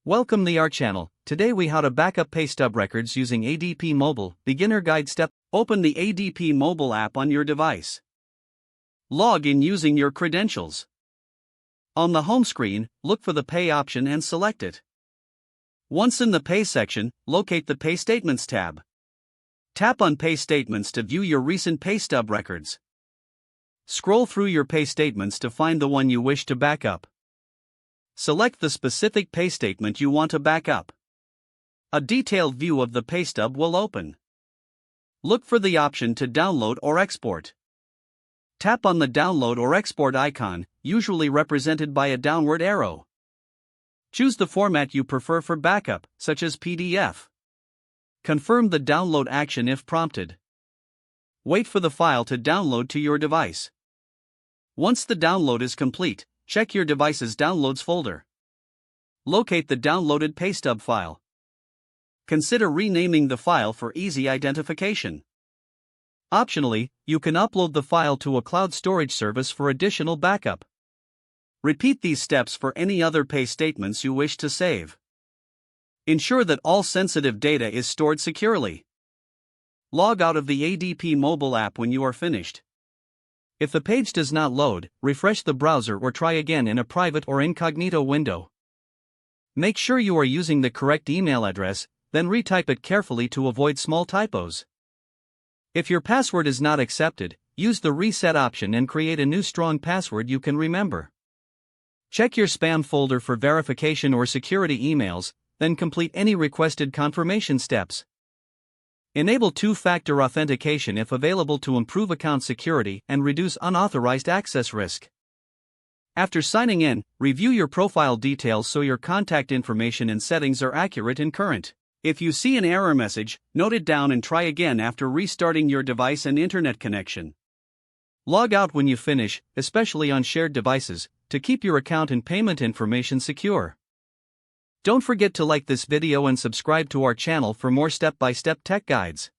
Welcome to our channel. Today we how to backup Paystub records using ADP Mobile. Beginner guide step. Open the ADP Mobile app on your device. Log in using your credentials. On the home screen, look for the Pay option and select it. Once in the Pay section, locate the Pay Statements tab. Tap on Pay Statements to view your recent Paystub records. Scroll through your Pay Statements to find the one you wish to backup. Select the specific pay statement you want to backup. A detailed view of the Paystub will open. Look for the option to download or export. Tap on the download or export icon, usually represented by a downward arrow. Choose the format you prefer for backup, such as PDF. Confirm the download action if prompted. Wait for the file to download to your device. Once the download is complete, check your device's Downloads folder. Locate the downloaded Paystub file. Consider renaming the file for easy identification. Optionally, you can upload the file to a cloud storage service for additional backup. Repeat these steps for any other pay statements you wish to save. Ensure that all sensitive data is stored securely. Log out of the ADP Mobile app when you are finished. If the page does not load, refresh the browser or try again in a private or incognito window. Make sure you are using the correct email address, then retype it carefully to avoid small typos. If your password is not accepted, use the reset option and create a new strong password you can remember. Check your spam folder for verification or security emails, then complete any requested confirmation steps. Enable two-factor authentication if available to improve account security and reduce unauthorized access risk. After signing in, review your profile details so your contact information and settings are accurate and current. If you see an error message, note it down and try again after restarting your device and internet connection. Log out when you finish, especially on shared devices, to keep your account and payment information secure. Don't forget to like this video and subscribe to our channel for more step-by-step tech guides.